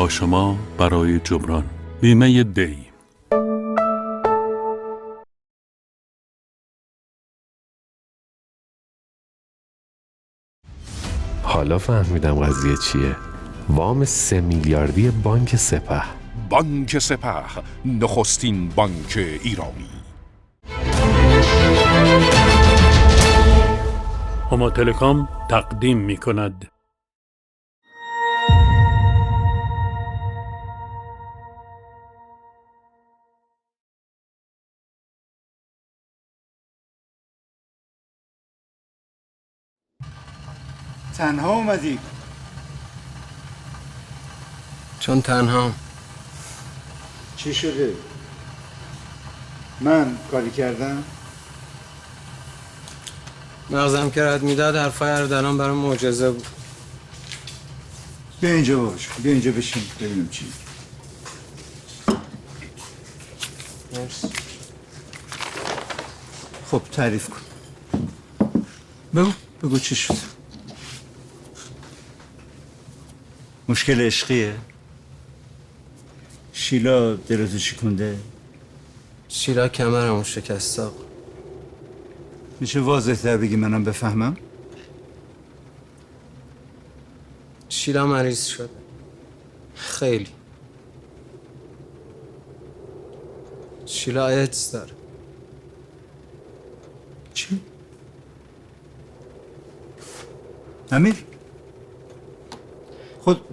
با شما برای جبران. بیمه دی. حالا فهمیدم قضیه چیه. وام 3 میلیاردی بانک سپه. بانک سپه، نخستین بانک ایرانی. هما تلکام تقدیم می کند. تنها اومدی؟ چون تنها. چی شده؟ من کاری کردم؟ مغزم که رد میداد حرفای اردلان برام معجزه بود. بیا اینجا باش، بیا اینجا بشین ببینم چی. مرسی. خب تعریف کن. بگو چی شد؟ مشکل عشقیه؟ شیلا دلتو شکونده؟ شیلا کمرمو شکسته. میشه واضح تر بگی منم بفهمم؟ شیلا مریض شده. خیلی. شیلا ایدز داره. چی؟ امیر؟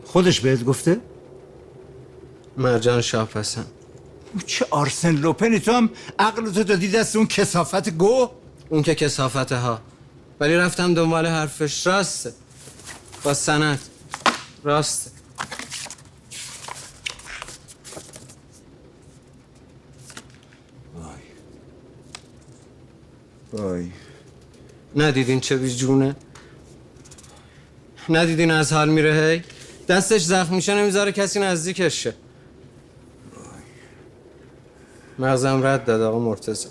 خودش بهت گفته؟ مرجان شاپسن. چه آرسن لوپنی، تو هم عقلتو دادی دست اون کثافت گو؟ اون که کثافته ها، ولی رفتم دنبال حرفش. راسته، با سند راسته. وای ندیدین چه بیجونه؟ ندیدین از حال میره؟ هی دستش زخم میشه نمیذاره کسی نزدیکش شه. مغزم رد داد آقا مرتضی.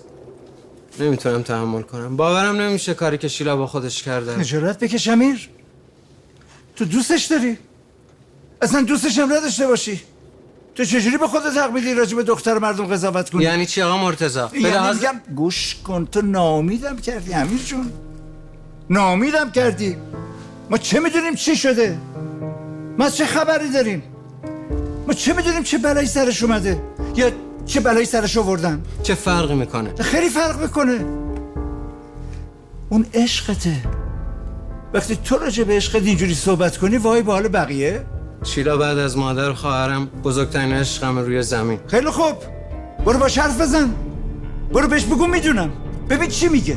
نمیتونم تحمل کنم. باورم نمیشه کاری که شیلا با خودش کرده. خجالت بکش امیر. تو دوستش داری؟ اصلا دوستش هم نداشته باشی. تو چجوری به خودت حق میدی راجع به دختر مردم قضاوت کنی؟ یعنی چی آقا مرتضی؟ یعنی میگم گوش کن، تو ناامیدم کردی امیر جون. ناامیدم کردی. ما چه میدونیم چی شده؟ ما چه خبری داریم؟ ما چه میدونیم چه بلایی سرش اومده یا چه بلایی سرش آوردن؟ چه فرقی میکنه؟ خیلی فرق میکنه. اون عشقته. وقتی تو راجع به عشقت اینجوری صحبت کنی وای به حال بقیه. شیلا بعد از مادر و خواهرم بزرگترین عشقم روی زمین. خیلی خوب، برو باش حرف بزن. برو بهش بگو میدونم. ببین چی میگه.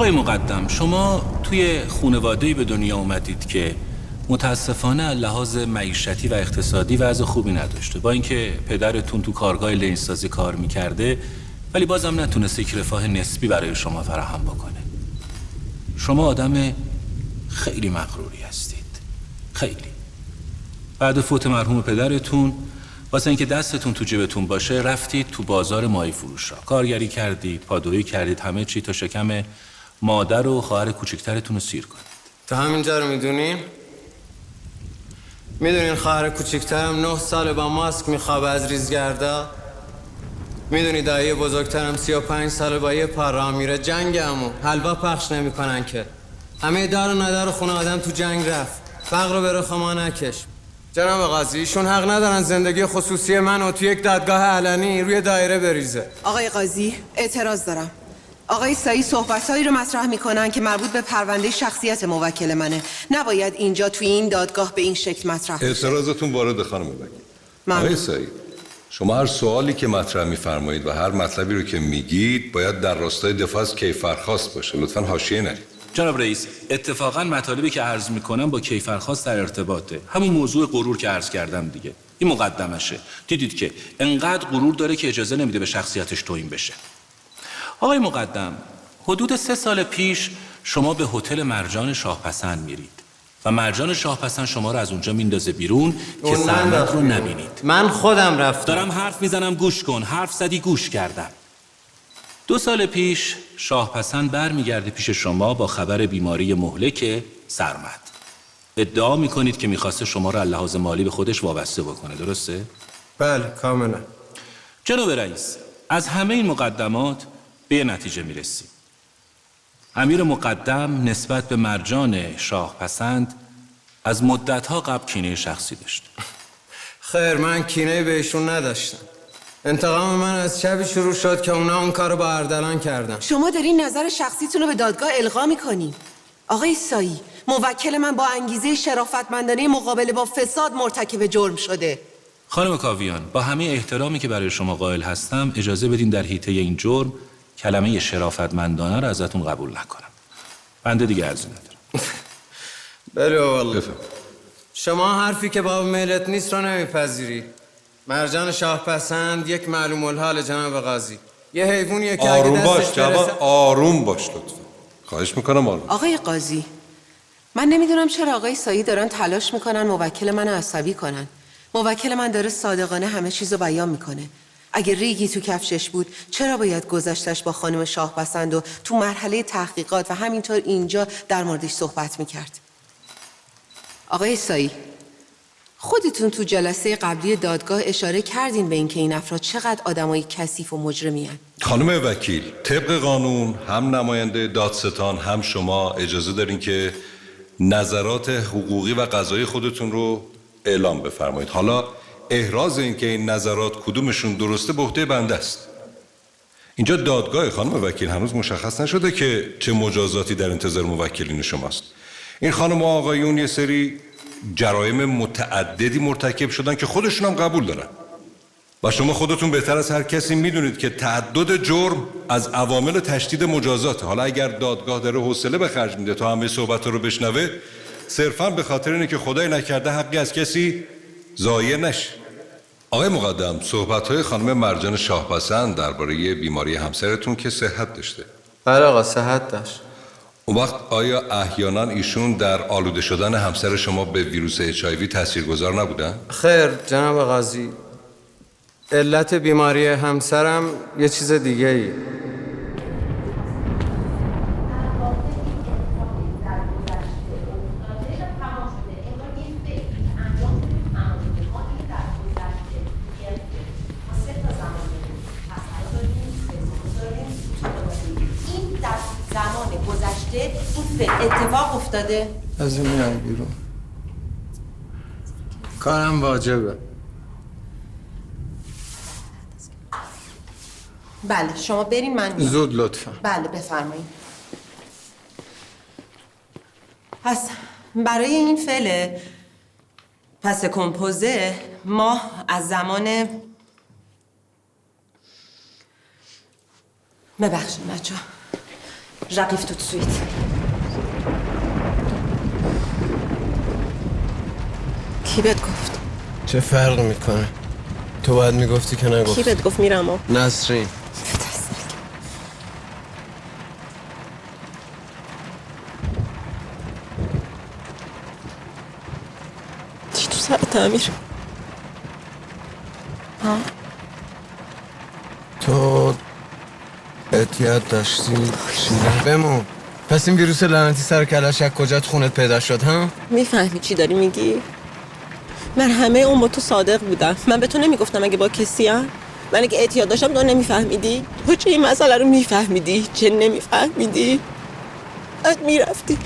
آقای مقدم، شما توی خانواده‌ای به دنیا اومدید که متاسفانه لحاظ معیشتی و اقتصادی وضع خوبی نداشته. با اینکه پدرتون تو کارگاه لنزسازی کار میکرده ولی بازم نتونسته یک رفاه نسبی برای شما فراهم بکنه. شما آدم خیلی مغروری هستید، خیلی. بعد فوت مرحوم پدرتون واسه اینکه دستتون تو جیبتون باشه رفتید تو بازار ماهی فروش را کارگری کردید، پادویی کردید، همه چی تا شکم مادر و خواهر کوچکترتون رو سیر کنید. تا همینجا رو میدونین؟ میدونین خواهر کوچکترم 9 سال با ماسک میخوابه از ریزگردا؟ میدونی دایی بزرگترم 35 سال با یه پا راه میره جنگ عمو، حلوا پخش نمیکنن که. همه دار و ندار خونه آدم تو جنگ رفت. فقر رو به رخ ما نکش. جناب قاضی، ایشون حق ندارن زندگی خصوصی منو تو یک دادگاه علنی روی دایره بریزه. آقای قاضی، اعتراض دارم. آقای سایی صحبتایی رو مطرح میکنن که مربوط به پرونده شخصیت موکل منه. نباید اینجا توی این دادگاه به این شکل مطرح بشه. اعتراضتون وارد خانم وکیل. آقای سایی، شما هر سوالی که مطرح میفرمایید و هر مطلبی رو که میگید باید در راستای دفاع از کیفرخواست باشه. لطفاً حاشیه نرید. جناب رئیس، اتفاقا مطالبی که عرض میکنم با کیفرخواست در ارتباطه. همون موضوع غرور که عرض کردم دیگه. این مقدمشه. دیدید که انقدر غرور داره که اجازه نمیده به شخصیتش توهین بشه. آقای مقدم، حدود 3 سال پیش شما به هتل مرجان شاهپسند میرید و مرجان شاهپسند شما رو از اونجا میندازه بیرون که زحمت رو نبینید. من خودم رفتم. دارم حرف میزنم، گوش کن. حرف زدی گوش کردم. 2 سال پیش شاهپسند برمیگرده پیش شما با خبر بیماری مهلک سرمد. ادعا میکنید که میخواسته شما رو از لحاظ مالی به خودش وابسته بکنه، درسته؟ بله، کاملا. جناب رئیس، از همه این مقدمات به یه نتیجه میرسیم. امیر مقدم نسبت به مرجان شاهپسند از مدتها قبل کینه شخصی داشت. خیر، من کینه بهشون نداشتم. انتقام من از شبی شروع شد که اونا اون کارو با اردلان کردن. شما دارین نظر شخصیتون رو به دادگاه القا میکنین. آقای سایی، موکل من با انگیزه شرافتمندانه مقابله با فساد مرتکب جرم شده. خانم کاویان، با همه احترامی که برای شما قائل هستم اجازه بدین در حیطه این جرم کلمه شرافتمندانه رو ازتون قبول نکنم. بنده دیگه عرضی ندارم. بله والله. شما حرفی که باب میلت نیست رو نمیپذیری. مرجان شاهپسند یک معلوم الحال جناب قاضی. یه حیوانیه که آروم اگه باش دستش جواد، برسه... آروم باش لطفا. خواهش میکنم آروم. آقای قاضی، من نمیدونم چرا آقای سایی دارن تلاش میکنن موکل من عصبی کنن. موکل من داره صادقانه همه چیزو بیان میکنه. اگه ریگی تو کفشش بود چرا باید گذشتش با خانم شاهپسند و تو مرحله تحقیقات و همینطور اینجا در موردش صحبت میکرد؟ آقای سایی، خودتون تو جلسه قبلی دادگاه اشاره کردین به اینکه این افراد چقدر آدمای کثیف و مجرمی هن. خانم وکیل، طبق قانون هم نماینده دادستان هم شما اجازه دارین که نظرات حقوقی و قضایی خودتون رو اعلام بفرمایید. حالا احراز این که این نظرات کدومشون درسته به عهده بنده است. اینجا دادگاه خانم وکیل، هنوز مشخص نشده که چه مجازاتی در انتظار موکلین شماست. این خانم و آقایون یه سری جرایم متعددی مرتکب شدن که خودشون هم قبول دارن و شما خودتون بهتر از هر کسی میدونید که تعدد جرم از عوامل تشدید مجازاته. حالا اگر دادگاه داره حوصله به خرج میده تا همه صحبت رو بشنوه، صرفاً به خاطر اینه که خدای نکرده حقی از کسی ضایع نشه. آقای مقدم، صحبت‌های خانم مرجان شاهپسند درباره بیماری همسرتون که صحت داشته. بله آقا، صحت داشت. اون وقت آیا احیانا ایشون در آلوده شدن همسر شما به ویروس HIV تاثیرگذار نبودن؟ خیر جناب قاضی، علت بیماری همسرم یه چیز دیگه ای. این اتفاق افتاده؟ از این میای بیرون. کارم واجبه. بله، شما برین، من میام. زود لطفا. بله بفرمایید. پس برای این فعل پس کمپوزه ما از زمان ببخشید بچه‌ها، J'arrive tout de suite. کی بهت گفت؟ چه فرق میکنه؟ تو باید میگفتی که نگفت. کی بهت گفت میرم ها؟ نسرین. چی تو سرت امیر؟ ها؟ تو اعتیاد داشتی شیره بمون. پس این ویروس لعنتی سر کلاشک کجات خونت پیدا شد ها؟ میفهمی چی داری میگی؟ من همه اون با تو صادق بودم. من به تو نمیگفتم اگه با کسی هم؟ من اگه اعتیاد داشتم تو نمیفهمیدی؟ تو چه این مسئله رو میفهمیدی؟ چه نمیفهمیدی؟ بعد میرفتی.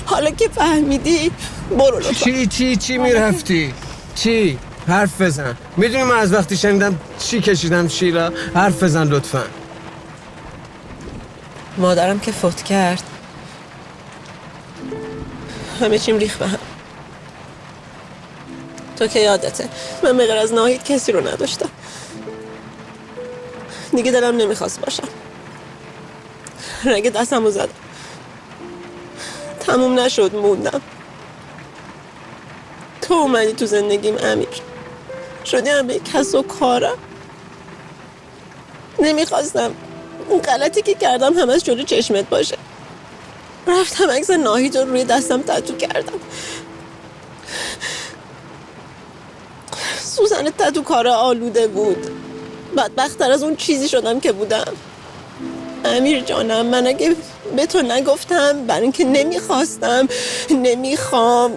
حالا که فهمیدی برو لطفا. چی میرفتی؟ چی؟ حرف بزن. میدونی من از وقتی شنیدم چی کشیدم شیرا؟ حرف بزن لطفا. مادرم که فوت کرد همه چیم ریخ به هم. تو که یادته من به غیر از ناهید کسی رو نداشتم. دیگه دلم نمیخواست باشم. رگ دستم رو زدم. تموم نشد موندم. تو اومدی تو زندگیم امیر. شدی هم به کس و کارم. نمیخواستم اون غلطی که کردم همه از جلو چشمت باشه. رفتم عکس ناهید رو روی دستم تتو کردم. سوزن تتو کار آلوده بود. بدبخت‌تر از اون چیزی شدم که بودم. امیر جانم من اگه به تو نگفتم برای اینکه نمیخوام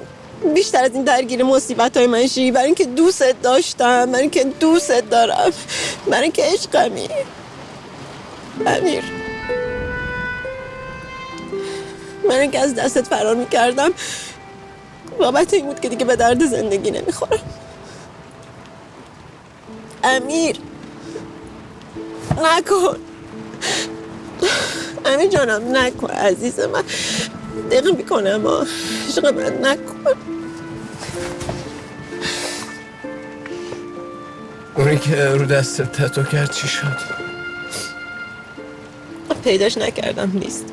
بیشتر از این درگیر مصیبت‌های من شی، برای اینکه دوست داشتم، برای اینکه دوست دارم، برای اینکه عشقمی. امیر من اینکه از دستت فرار میکردم بابت این بود که دیگه به درد زندگی نمیخورم. امیر نکن. امیر جانم نکن عزیز من. دقیقه میکنم عشق من نکن. اونی که رو دستت تتو کرد چی شد؟ پیداش نکردم نیست.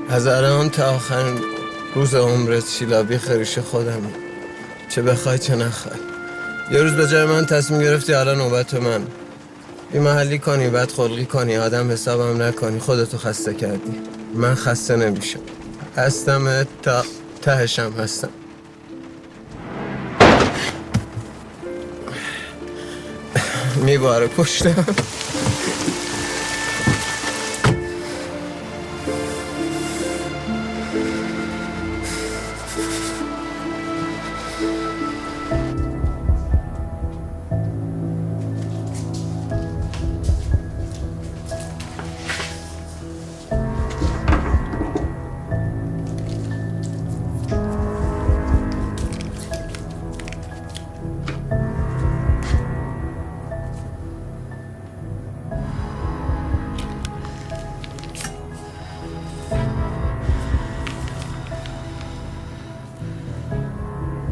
از الان تا آخرین روز عمرت شیلابی خریش خودمه. چه بخوای چه نخوای. یه روز به جای من تصمیم گرفتی حالا نوبت من. بی محلی کنی بد خلقی کنی آدم حسابم نکنی خودتو خسته کردی. من خسته نمیشم. هستم تا تهشم هستم. میباره پشتم.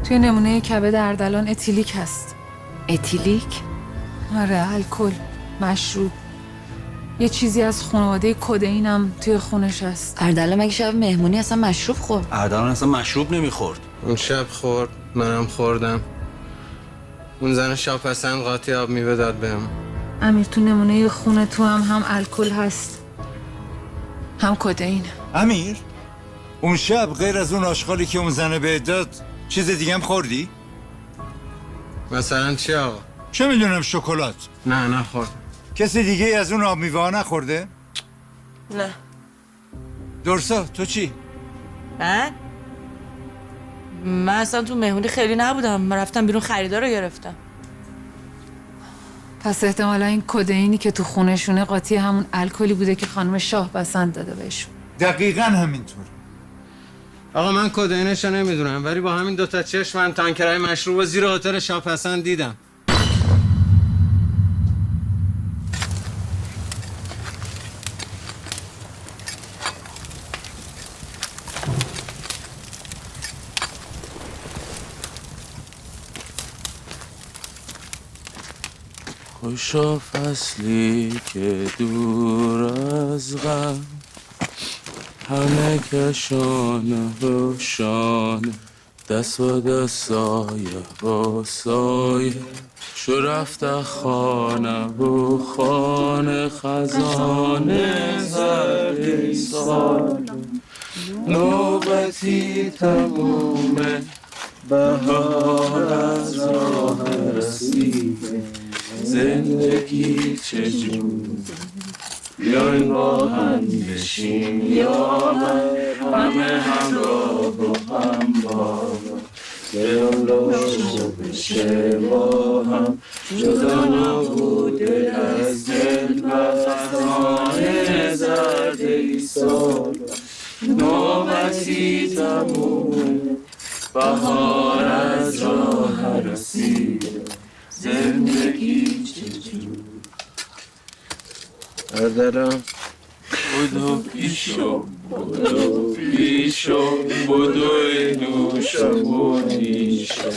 توی نمونه کبد اردلان اتیلیک هست. اتیلیک؟ آره الکل، مشروب، یه چیزی از خانواده کدئین هم توی خونش هست. اردلان مگه شب مهمونی اصلا مشروب خورد؟ اردلان اصلا مشروب نمیخورد. اون شب خورد منم خوردم. اون زن شاپسند قاطی آب میوه داد بهم. امیر تو نمونه خونه تو هم الکل هست هم کدئین. امیر اون شب غیر از اون آشغالی که اون زنه بهت داد چیز دیگه هم خوردی؟ مثلا چی آقا؟ چه میدونم شکلات. نه نخورد. کسی دیگه از اون آب میوه ها نخورده؟ نه. درسا تو چی؟ من اصلا تو مهمونی خیلی نبودم. من رفتم بیرون خریدار رو گرفتم. پس احتمالا این کدئینی که تو خونشونه قاطی همون الکلی بوده که خانم شاه بسند داده بهشون. دقیقاً همینطور. آقا من کدئینش رو نمیدونم ولی با همین دوتا چشم من تانکرای مشروب و زیر هتل شاپسند دیدم. خوشا فصلی که دور از غم، همه کشانه روشانه، دست و دست سایه با سایه، شو رفت خانه و خانه، خزانه زرد سال، نوبتی تمومه، بهار از راه رسیده، زندگی چجور، بیاین با هم بشیم یار، همه همراه و هم بابا، دلم روشن بشه با هم، جدا نبوده از دل و خزانه زرد ای سال، نوبتی تمومه، بهار از راه رسیده، زندگی چجور. بردارم بدو پیشو، بدو پیشو، بدو نوشم و نیشم،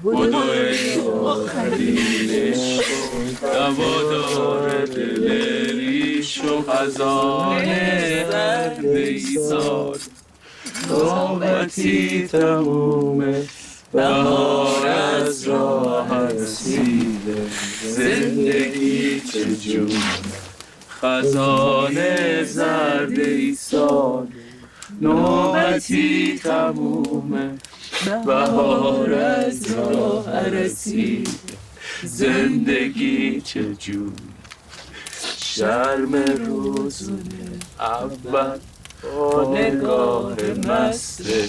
بدو آخرینش دوادار دل ریشو، خزانه زرد ای سال، نوبتی تمومه، بهار از راه رسیده، زندگی چجور، خزانه زرد ای سال، نوبتی تمومه، بهار از راه رسیده، زندگی چجور. شرم روزونه اول با نگاه مسته،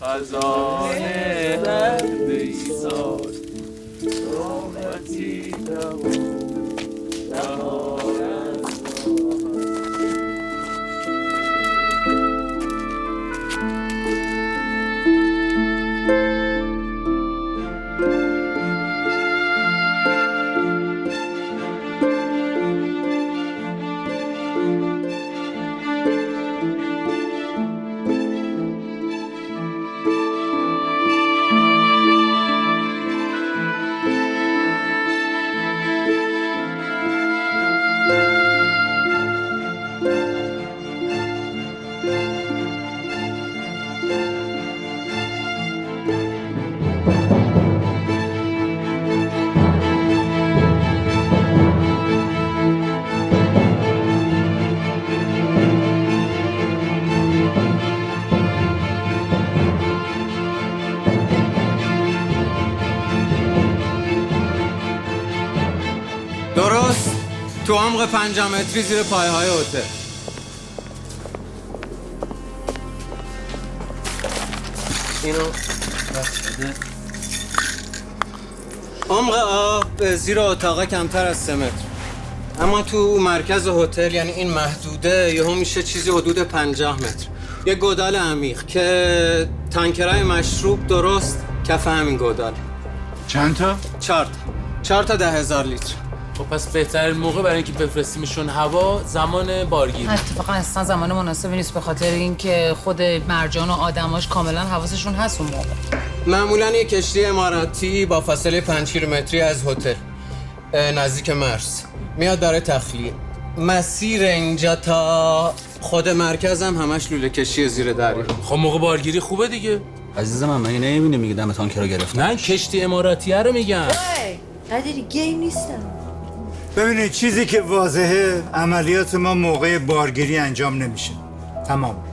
خزانه درد ای سال، نوبتی تمومه، بهار از درست تو عمق 5 متری زیر پایه های هتل. اینو عمق آب زیر اتاقه کمتر از 3 متر، اما تو مرکز هتل یعنی این محدوده یهو میشه چیزی حدود 50 متر. یه گودال عمیق که تانکرهای مشروب درست کف همین گودال. چند تا؟ 4 تا 10,000 لیتر. خب پس بهترین موقع برای اینکه بفرستیمشون هوا زمان بارگیری. اتفاقا اصلا زمان مناسبی نیست به خاطر اینکه خود مرجان و آدماش کاملا حواسشون هست اون موقع. معمولا یه کشتی اماراتی با فاصله 5 کیلومتری از هتل نزدیک مرز میاد برای تخلیه. مسیر اینجا تا خود مرکز هم همش لوله کشی زیر دریا. خب موقع بارگیری خوبه دیگه. عزیز من مگه نمیبینی میگه دم تانکر رو گرفتن؟ نه کشتی اماراتیه رو میگن. نداری گیم نیستم. ببینید چیزی که واضحه عملیات ما موقع بارگیری انجام نمیشه. تمام.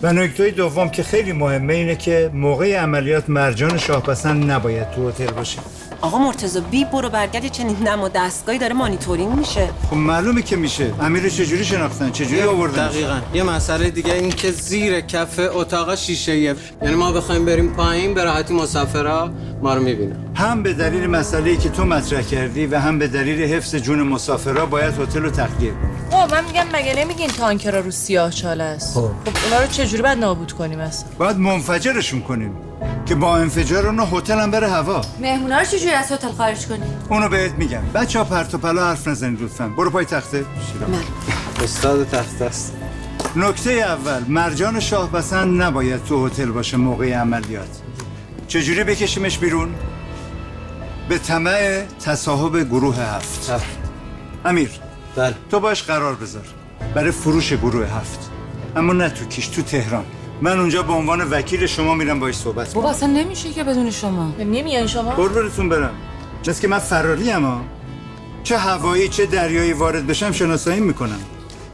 و نکته دوم که خیلی مهمه اینه که موقع عملیات مرجان شاهپسند نباید تو هتل باشه. آقا مرتضی بی برو برگرد چنین نما دستگاهی داره مانیتورینگ میشه. خب معلومه که میشه. امیر چجوری شناختن؟ چجوری آوردن؟ دقیقاً. یه مسئله دیگه این که زیر کف اتاق شیشه‌ایه. یعنی ما بخوایم بریم پایین به راحتی مسافرها ما رو میبینن. هم به دلیل مسئله‌ای که تو مطرح کردی و هم به دلیل حفظ جون مسافرها باید هتل رو تخلیه کنیم. من میگم مگه نمیگین تانکرها رو سیاه چاله است؟ خب اونا رو چجوری باید نابود کنیم اصلا؟ باید منفجرشون کنیم که با انفجار اون هتل هم بره هوا. مهمونا رو چجوری از هتل خارج کنیم؟ اونو بهت میگم. بچه‌ها پرت و پلا حرف نزنید لطفاً. برو پای تخته. استاد تخته است. نکته اول، مرجان شاهپسند نباید تو هتل باشه موقع عملیات. چجوری بکشیمش بیرون؟ به طمع تصاحب گروه 7. امیر بله. تو باش قرار بذار برای فروش گروه 7، اما نه تو کیش، تو تهران. من اونجا به عنوان وکیل شما میرم باهاش صحبت کنم. بابا اصلا نمیشه که بدون شما. نمیای شما؟ قربونتون برم. جز که من فراری ام، چه هوایی چه دریایی وارد بشم شناسایی میکنم،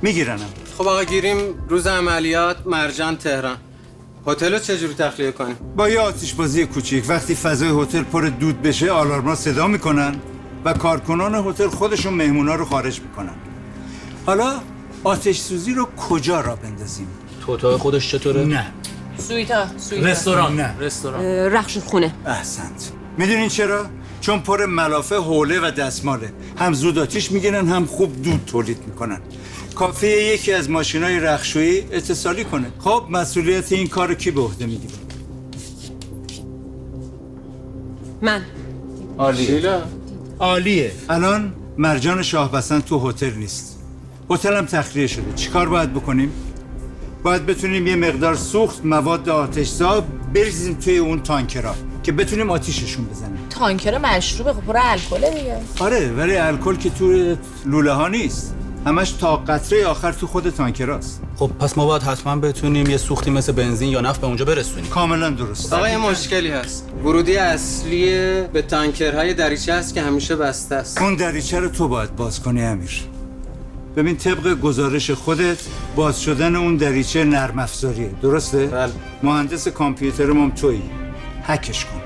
میگیرنم. خب آقا گیریم روز عملیات مرجان تهران. هتل رو چجوری تخلیه کنیم؟ با یه آتش بازی کوچیک. وقتی فضای هتل پر دود بشه آلارم‌ها صدا میکنن و کارکنان هتل خودشون مهمونا رو خارج میکنن. حالا آتش سوزی رو کجا را بندازیم؟ تو اتاق خودش چطوره؟ نه. سویتا. رستوران. نه. رستوران. رخشون خونه. احسنت. میدونین چرا؟ چون پر ملافه، حوله و دستماله. هم زود آتیش میگیرن هم خوب دود تولید میکنن. کافیه یکی از ماشینای رختشویی اتصالی کنه. خب مسئولیت این کار کی به عهده میگیره؟ من. عالیه. الان مرجان شاه بسن تو هتل نیست. هتل هم تخلیه شده. چیکار باید بکنیم؟ باید بتونیم یه مقدار سوخت مواد آتش‌زا بریزیم توی اون تانکرها که بتونیم آتیششون بزنیم. تانکر مشروبه، خب پر الکل دیگه. آره، ولی الکل که تو لوله ها نیست، همش تا قطره آخر تو خود تانکراست. خب پس ما باید حتما بتونیم یه سوختی مثل بنزین یا نفت به اونجا برسونیم. کاملا درست. آقا یه مشکلی هست. ورودی اصلی به تانکرهای دریچه هست که همیشه بسته است. اون دریچه رو تو باید باز کنی امیر. ببین طبق گزارش خودت باز شدن اون دریچه نرم افزاریه، درسته؟ بله. مهندس کامپیوترم هم تویی. هکش کن.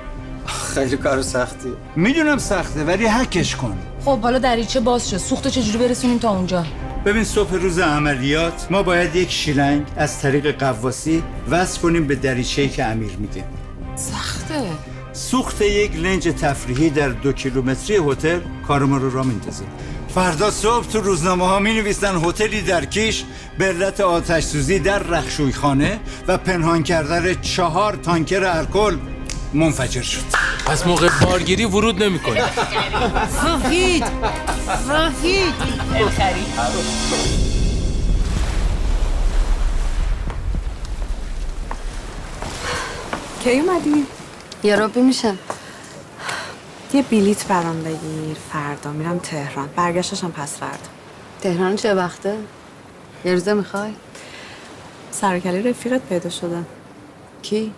خیلی کار سختیه. میدونم سخته ولی هکش کن. خب حالا دریچه باز شد، سوختو چجوری برسونیم تا اونجا؟ ببین صبح روز عملیات ما باید یک شیلنگ از طریق قواسی وصل کنیم به دریچه‌ای که امیر میگه. سخته. سوخت یک لنج تفریحی در 2 کیلومتری هتل کار ما رو راه میندازه. فردا صبح تو روزنامه ها می نویسن هتلی در کیش به علت آتش سوزی در رخشویخانه و پنهان کردن 4 تانکر الکل منفجر شد. پس موقع بارگیری ورود نمی‌کنه. فهید. کی اومدی؟ یه ربی میشه. یه بلیت برام بگیر، فردا میرم تهران. برگشتشم پس فردا. تهران چه وقته؟ یه روزه میخوای؟ سرکله رفیقت پیدا شده. کی؟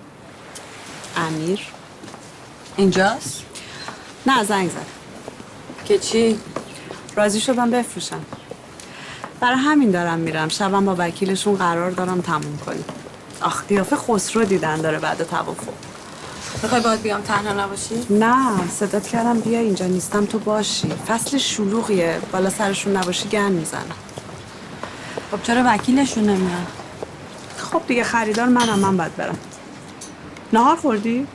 امیر. اینجاست؟ نه زنگ زد. که چی؟ راضی شدم بفروشم. برای همین دارم میرم. شبم با وکیلشون قرار دارم تموم کنیم. آخ قیافه خسرو دیدن داره بعد توافق. میخوای باید بیام تنها نباشی؟ نه صدات کردم بیا اینجا نیستم تو باشی. فصل شلوغیه، بالا سرشون نباشی گن میزنم. خب چرا وکیلشون نمیاد؟ خب دیگه خریدار من باید برم. نهار خوردی؟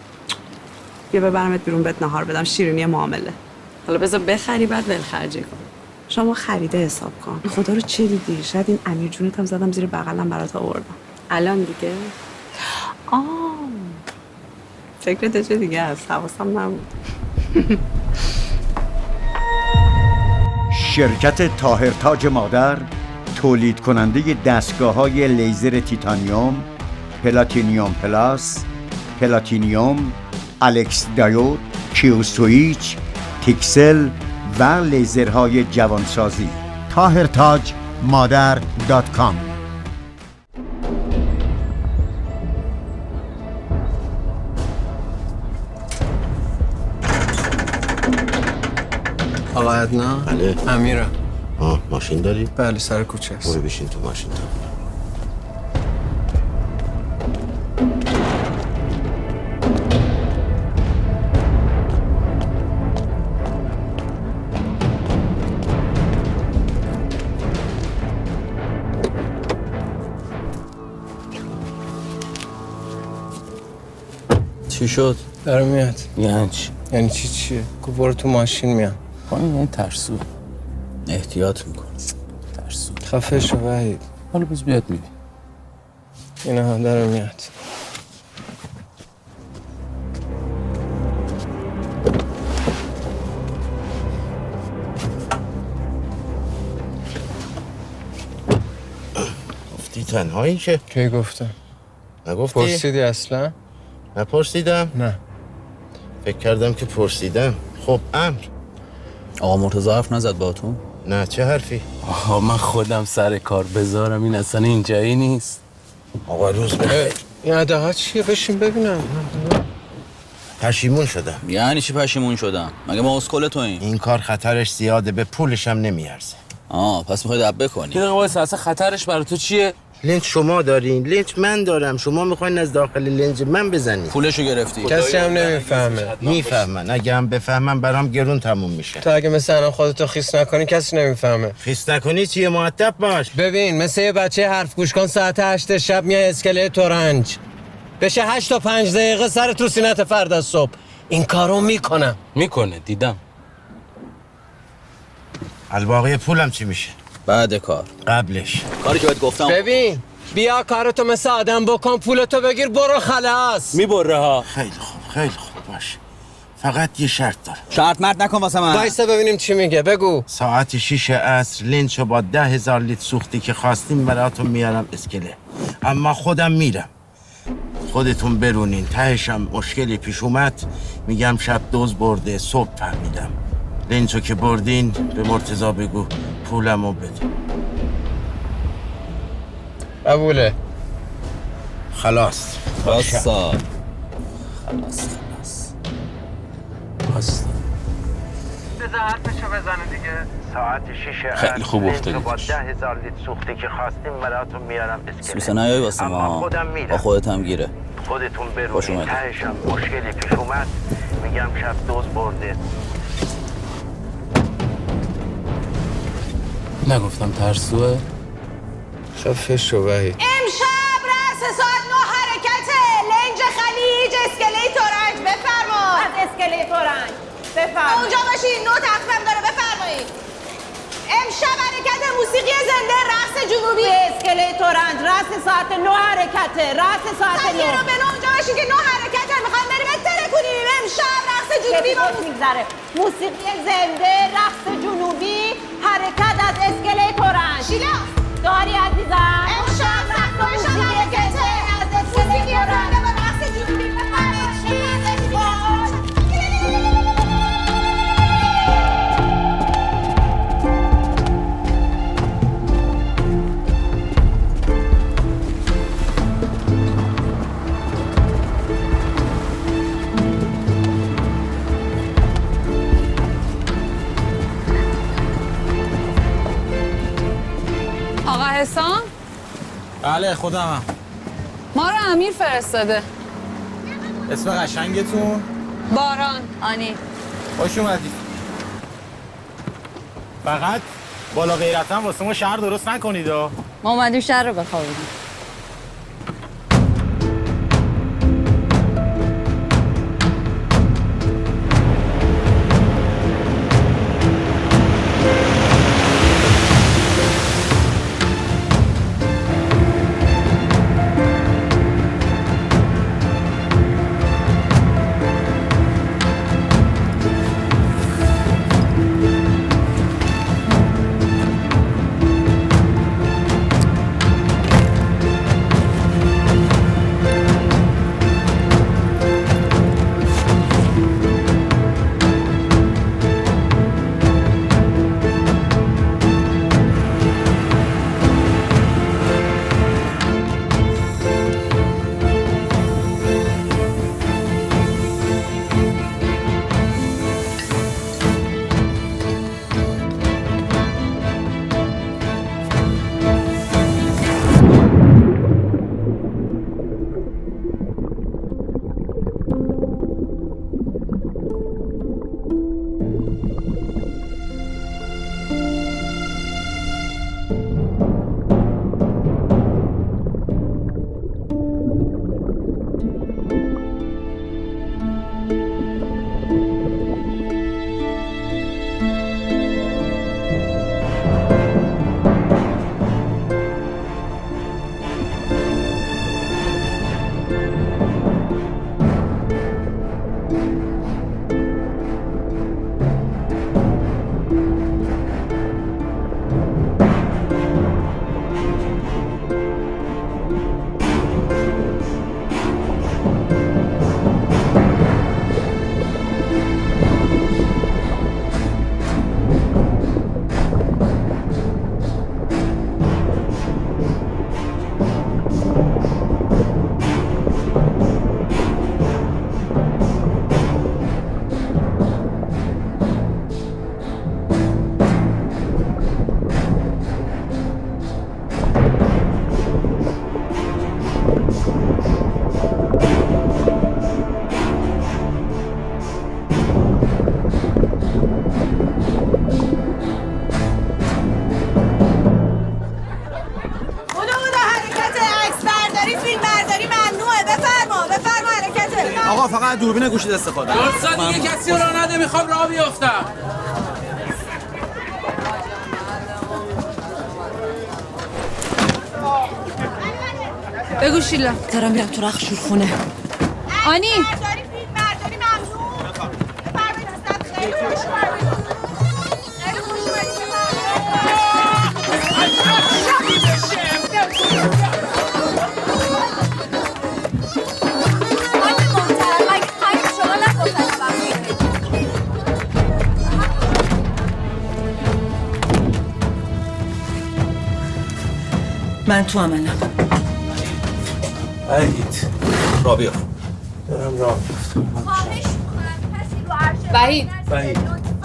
بیا ببرمت بیرون بهت نهار بدم، شیرینی معامله. حالا بذار بخری بعد ولخرجی کن. شما خریده حساب کن. خدا رو چه دیدی؟ شاید این امیر جونت هم زدم زیر بغلم برات آوردم. الان دیگه؟ فکرت چه دیگه هست؟ حواسم نبود. شرکت طاهرتاج مادر تولید کننده دستگاه‌های لیزر تیتانیوم، پلاتینیوم پلاس، پلاتینیوم، الکس دایود، کیو سویچ، پیکسل و لیزرهای جوانسازی. طاهرتاجمادر.com. آقا عدنا؟ بله. امیرم. ماشین داری؟ بله سر کوچه است. برو بشین تو ماشین تو. چی شد؟ داره میاد. یعنی چی؟ یعنی چیه؟ گفت برو تو ماشین میام. خانم این ترسو احتیاط میکنه. ترسو خفه شو وحید. حالا بس بیاد میبین. اینا داره میاد. گفتی تنهایی که؟ کی گفتم؟ نگفتی؟ پرسیدی اصلا؟ نپرسیدم؟ نه. فکر کردم که پرسیدم. خب امر. آقا مرتضی حرف نزد باهاتون؟ نه چه حرفی؟ آقا من خودم سر کار بذارم، این اصلا اینجایی نیست. آقا روز بخیر. این اداها چیه؟ بشین ببینم. پشیمون شدم. یعنی چی پشیمون شدم؟ مگه ما اسکل توییم؟ این کار خطرش زیاده، به پولش هم نمیارزه. پس میخواید دبه کنی؟ یه دقیقه وایسا، اصلا خطرش برای تو چیه؟ لنج شما دارین، لنج من دارم، شما میخواین از داخل لنج من بزنید. پولشو گرفتی. کسی هم نمیفهمه. میفهمن، اگه هم بفهمن برام گرون تموم میشه. تو اگه مثل الان خودتو خیس نکنی کسی نمیفهمه. خیس نکنی چیه؟ مؤدب باش. ببین مثل یه بچه حرف گوش کن، ساعت 8 شب میای اسکله تورنج، بشه 8 تا 5 دقیقه سر تو سینت فردا صبح. این کارو میکنه دیدم. الباقی پولم چی میشه؟ بعد کار. قبلش کاری که بهت گفتم. ببین بیا کارتو مثل آدم بکن، پولتو بگیر برو خلاص. میبره ها. خیلی خوب باشه. فقط یه شرط دارم. شرط مرد نکن واسه من. وایسا ببینیم چی میگه، بگو. ساعت 6 عصر لنچو با 10,000 لیتر سوختی که خواستیم براتون میارم اسکله، اما خودم میرم. خودتون برونین، تهشم مشکلی پیش اومد میگم شب دوز برده، صبح فهمیدم. لنچو که بردین به مرتضی بگو پولمو بده. قبوله. خلاص. خلاص. بذار حرفشو بزنه دیگه. ساعت 6 عصر خیلی خوب افتادی. با 10,000 لیتر سوختی که خواستیم براتون میارم اسکله. سوسه نیایی واسه ما. اما خودم میرم. با خودت هم گیره. خودتون خوش برونین، اومدی. تهشم مشکلی پیش اومد میگم شب دوز برده. نگفتم ترسوه؟ خفش و وحید. امشب رأس ساعت 9 حرکته. لنج خلیج اسکله تورنج. بفرمایید. از اسکله تورنج بفرمایید. اونجا باشید، 9 تخفیم داره، بفرمایید. امشب حرکت موسیقی زنده رقص جنوبی اسکله تورنج. رأس ساعت 9 حرکته. رأس ساعت 9. رو به اونجا باشید که 9 حرکته. میخوایم بریم اتره کنیم. امشب رقص جنوبی با میگذره. موسیقی زنده، رقص جنوبی، حرکت از اسکله تورنج. شیلا داری عزیزم. امشب رقص موسیقی حرکته از اسکله تورنج با رقص جنوبی. آقا حسام؟ بله خودمم. ما رو امیر فرستاده. اسم قشنگتون؟ باران. آنی. خوش اومدید. فقط بالا غیرتاً واسه ما شهر درست نکنید. ما اومدیم شهر رو بخوابونیم. آقا فقط دوربین گوشی استفاده. لطفاً دیگه کسی رو نده، میخوام راه بیفتم. بگو شیلا. دارم میرم تو رخ شورخونه. آنی من تو عملم. وحید را بیافت. دارم را بیافتم. وحید وحید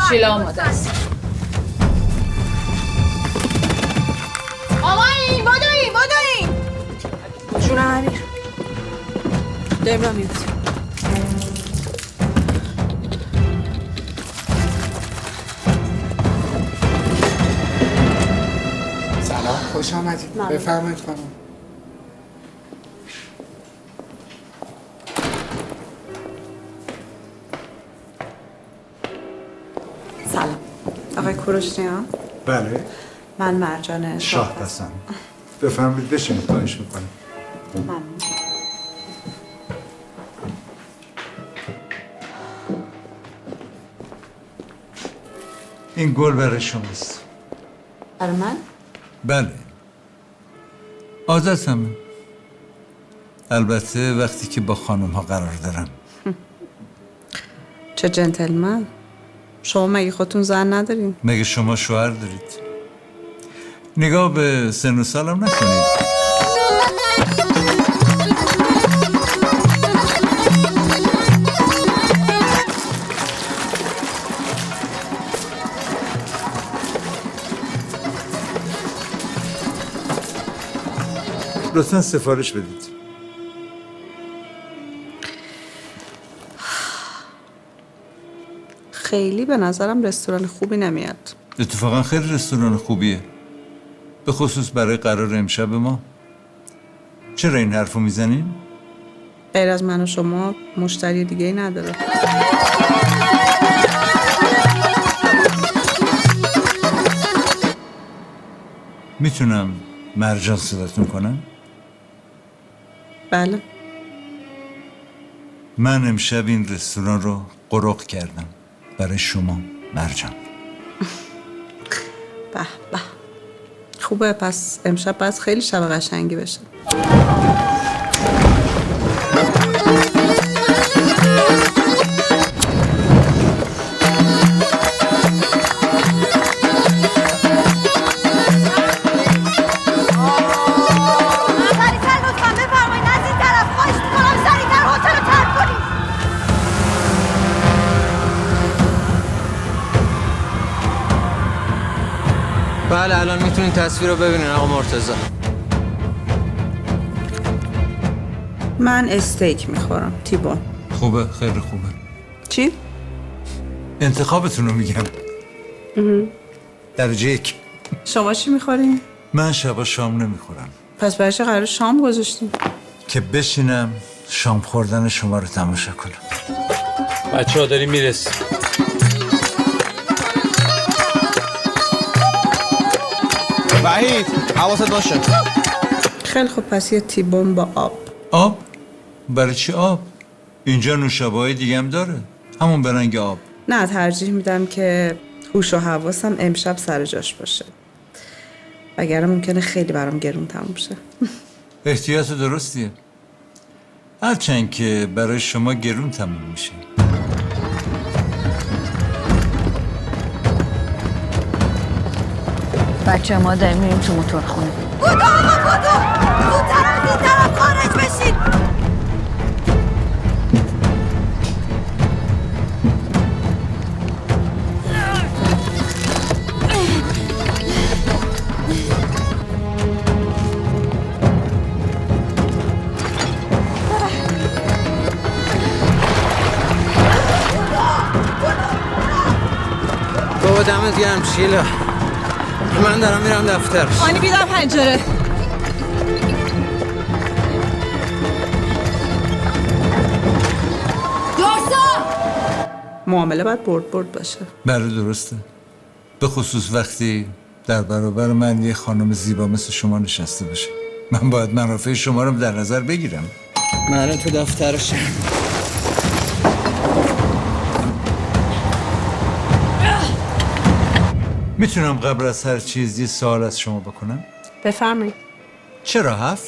شیلا آماده است. آمایی بدوین جونم امیر. داریم را میفتیم. سلام، خوش آمدید. بفرمایید خانم. سلام آقای کوروشنیان. بله، من مرجان شاه هستم. بفرمایید بشینید، خواهش میکنم. ممنون. این گل برای شماست. برای من؟ بله، عادتمه. البته وقتی که با خانم ها قرار دارم. چه جنتلمن. شما مگه خودتون زن ندارین؟ مگه شما شوهر دارید؟ نگاه به سن و سالم نکنید. لطفاً سفارش بدید. خیلی به نظرم رستوران خوبی نمیاد. اتفاقا خیلی رستوران خوبیه، به خصوص برای قرار امشب ما. چرا این حرفو میزنین؟ غیر از من و شما مشتری دیگه ای نداره. میتونم مرجان صداتون کنم؟ بله. من امشب این رستوران رو قرق کردم برای شما مرجان. به به، خوبه. پس امشب باید خیلی شب قشنگی بشه. بله الان میتونین تصویر رو ببینین آقا مرتضی. من استیک میخورم، تیبون. خوبه، خیلی خوبه. چی؟ انتخابتون رو میگم. درجه 1. شما چی میخورین؟ من شبا شام نمیخورم. پس برای چه قرار شام گذاشتین؟ که بشینم شام خوردن شما رو تماشا کنم. بچه ها داریم میرسیم. وحید حواست باشه. خیلی خوب، پس یه تیبون با آب. آب؟ برای چی آب؟ اینجا نوشابه های دیگه هم داره، همون به رنگ آب. نه، ترجیح میدم که هوش و حواسم امشب سر جاش باشه، وگرنه ممکنه خیلی برام گرون تموم شه. احتیاط درستیه، هرچند که برای شما گرون تموم میشه. بچه ما داریم میریم تو موتورخونه. بودو آقا بودو، زودتر از این طرف خارج بشید. بابا دمت گرم شیلا، من دارم میرم دفتر. آنی بیدم پنجره. معامله باید برد باشه. بله درسته. به خصوص وقتی در برابر من یه خانم زیبا مثل شما نشسته باشه. من باید منافع شما رو در نظر بگیرم. من تو دفترشم. میتونم قبل از هر چیز یه سوال از شما بکنم؟ بفرمایید. چرا 7؟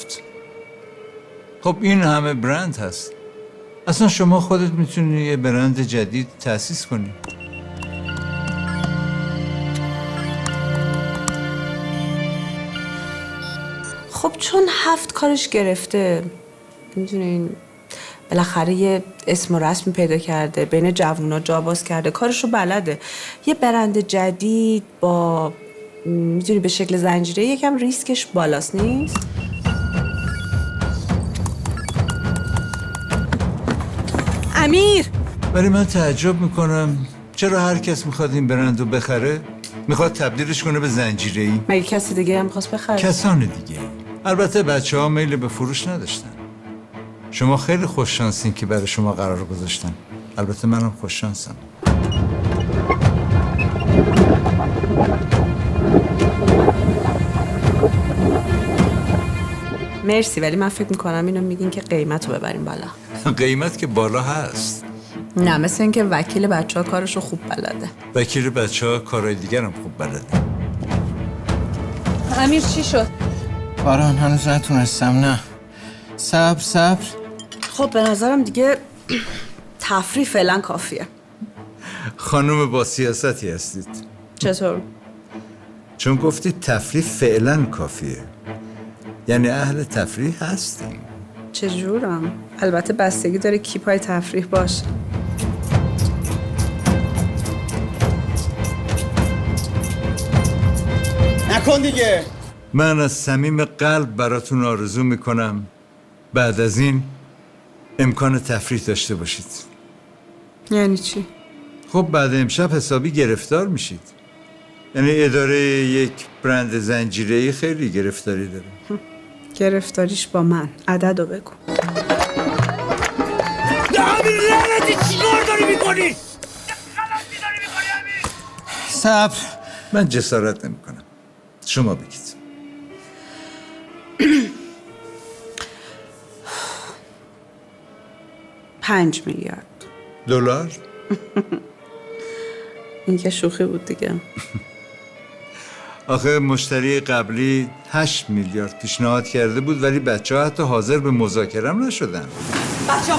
خب این همه برند هست. اصلا شما خودت میتونی یه برند جدید تأسیس کنی. خب چون 7 کارش گرفته، میدونین بالاخره یه اسم و رسمی پیدا کرده، بین جوونا جا باز کرده، کارشو بلده. یه برند جدید با میدونی به شکل زنجیره یکم ریسکش بالاست نیست؟ امیر! ولی من تعجب میکنم چرا هر کس میخواد این برند رو بخره میخواد تبدیلش کنه به زنجیره‌ای. مگه کسی دیگه هم میخواست بخره؟ کسان دیگه. البته بچه ها میل به فروش نداشتن. شما خیلی خوششانسین که برای شما قرار گذاشتن. البته منم خوششانسم. مرسی، ولی من فکر میکنم اینو میگین که قیمت رو ببریم بالا. قیمت که بالا هست. نه، مثل اینکه وکیل بچه ها کارشو خوب بلده. وکیل بچه ها کارهای دیگر هم خوب بلده. امیر چی شد؟ باران هنوز نتونستم. نه صبر. خب به نظرم دیگه تفریح فعلا کافیه. خانم با سیاستی هستید. چطور؟ چون گفتید تفریح فعلا کافیه. یعنی اهل تفریح هستیم. چجورم؟ البته بستگی داره کی پای تفریح باشه. نکن دیگه. من از صمیم قلب براتون آرزو میکنم بعد از این امکان تفریح داشته باشید. یعنی چی؟ خب بعد امشب حسابی گرفتار میشید. یعنی اداره یک برند زنجیره‌ای خیلی گرفتاری داره. گرفتاریش با من. عددو بگو. لعنتی چیکار داری میکنی؟ صبر. من جسارت نمیکنم. شما بگید. $5 میلیارد. دلار؟ این که شوخی بود دیگه. آخه مشتری قبلی 8 میلیارد پیشنهاد کرده بود ولی بچه‌ها حتی حاضر به مذاکره‌ام نشدن. بچه‌ها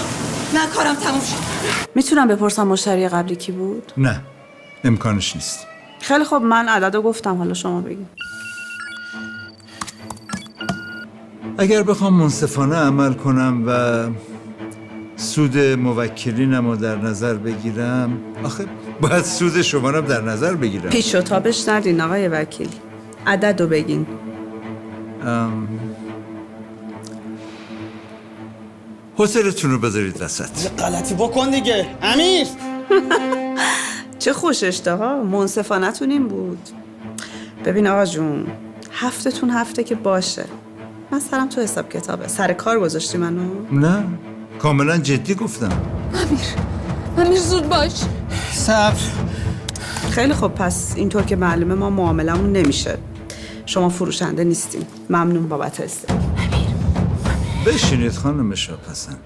من کارم تموم شد. میتونم بپرسم مشتری قبلی کی بود؟ نه امکانش نیست. خیلی خب من عددو گفتم، حالا شما بگید. اگر بخوام منصفانه عمل کنم و سود موکلینم رو در نظر بگیرم، آخه باید سود شما رو در نظر بگیرم. پیش و تابش ندین آقای وکیل. عددو بگین. حوصلتون رو بذارید وسط. غلطی بکن دیگه امیر. چه خوش اشتها. منصفانتون این بود. ببین آقا جون، هفتتون هفته که باشه. من سرم تو حساب کتابه. سر کار گذاشتی منو؟ نه کاملا جدی گفتم. امیر زود باش. صبر. خیلی خب، پس اینطور که معلومه ما معاملمون نمیشه. شما فروشنده نیستین. ممنون بابت استقبال. بشینید خانم شاپسند.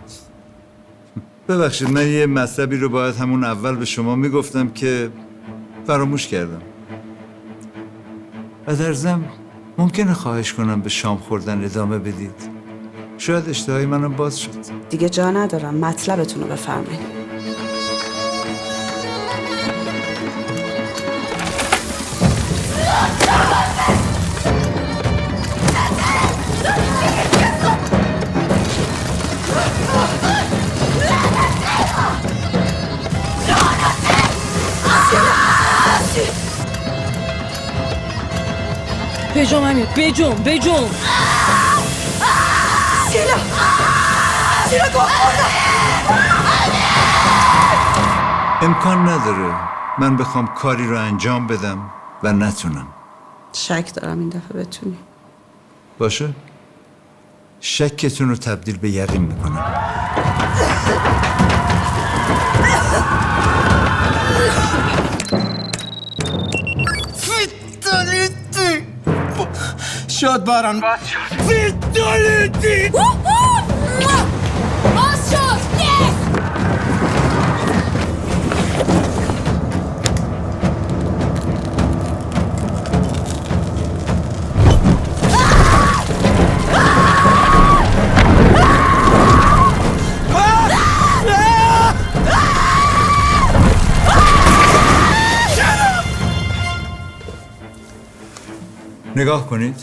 ببخشید من یه مطلبی رو باید همون اول به شما میگفتم که فراموش کردم. و در ضمن ممکنه خواهش کنم به شام خوردن ادامه بدید. شاید اشتهای منم باز شد. دیگه جا ندارم. مطلبتون رو بفرمایید. بجام امیر، بجام سیلا گوه خوردم. امکان نداره من بخوام کاری رو انجام بدم و نتونم. شک دارم این دفعه بتونی. باشه؟ شکتون رو تبدیل به یقین میکنم. فیتالیتی شاد باران باز شد فیتالیتی باز شد. نگاه کنید،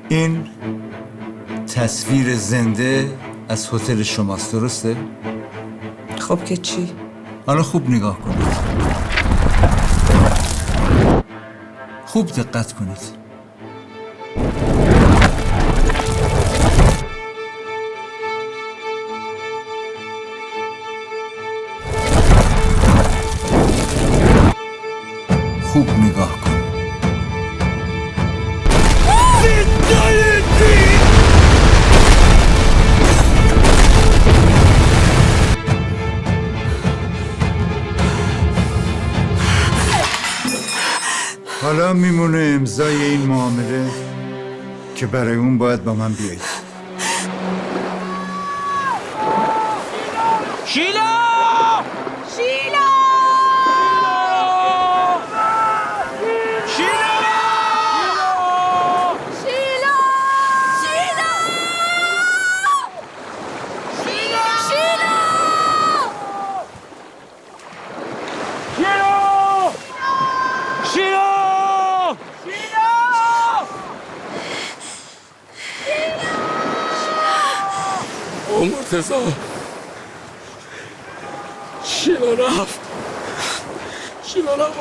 این تصویر زنده از هتل شماست، درسته؟ خب که چی؟ حالا خوب نگاه کنید، خوب دقت کنید. خوب نگاه کنید. حالا میمونه امضای این معامله که برای اون باید با من بیایید. شیلا شیلا مرتضی شیلا رفت. شیلا رفت.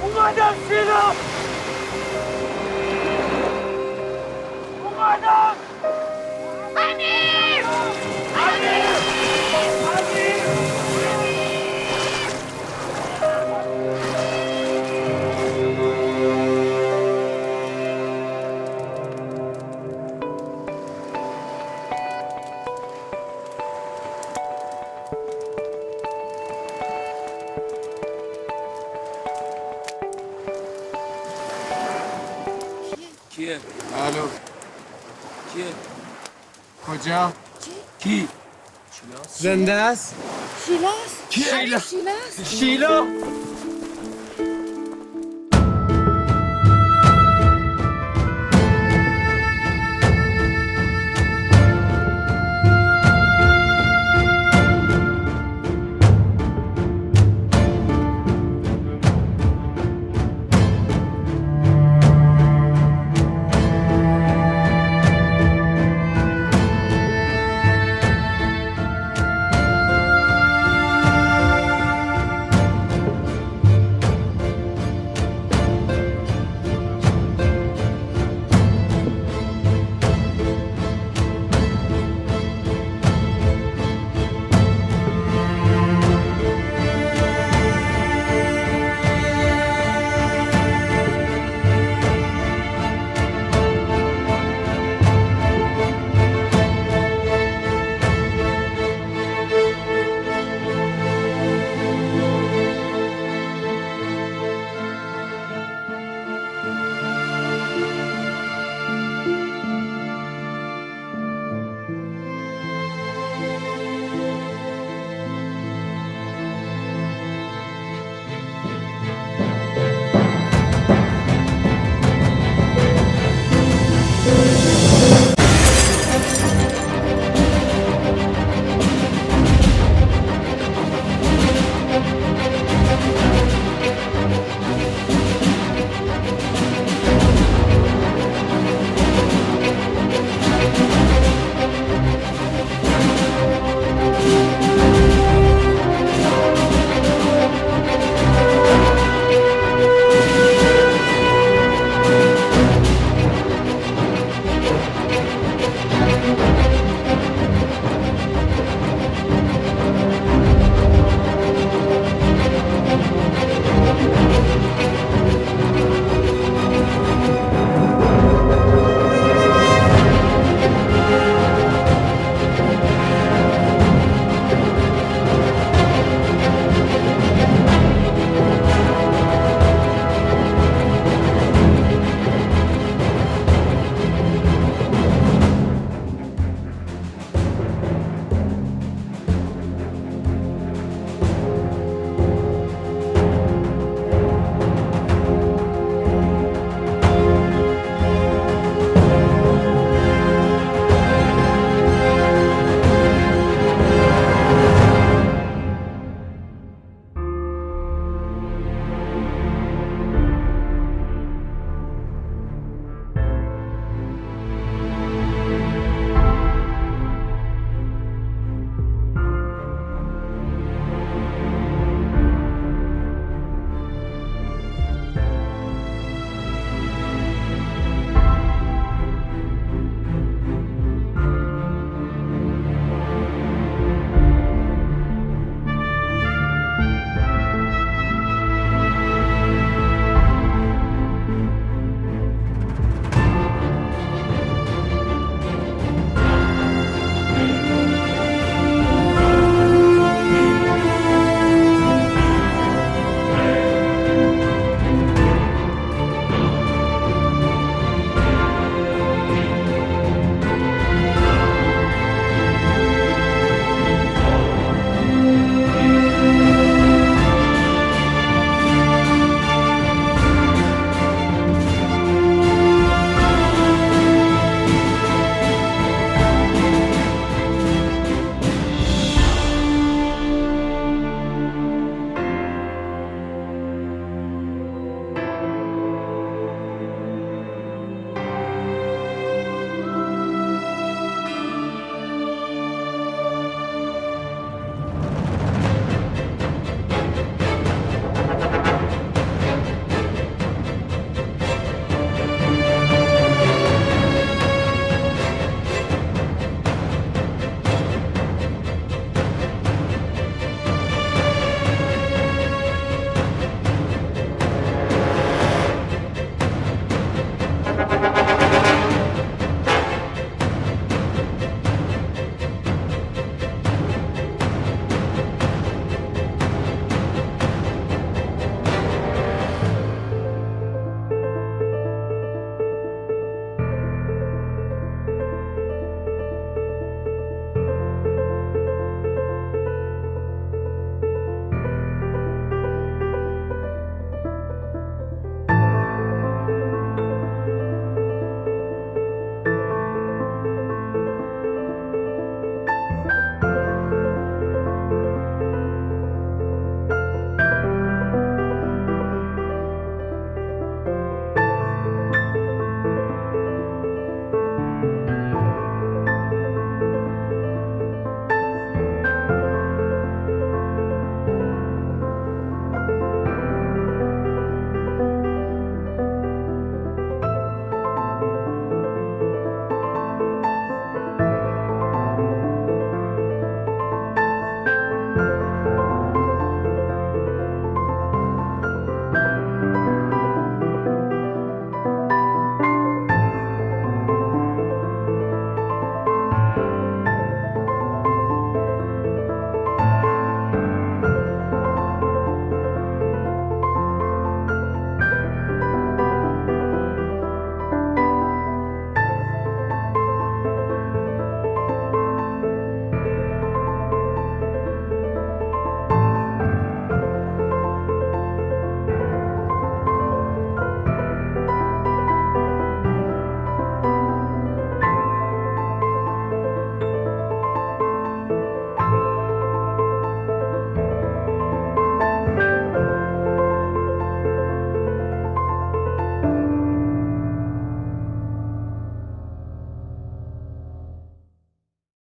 اومدم شیلا اومدم امیر امیر کیه؟ الو کیه؟ کجا؟ کی؟ زنده است؟ شیلاست. شیلا. شیلاست. شیلا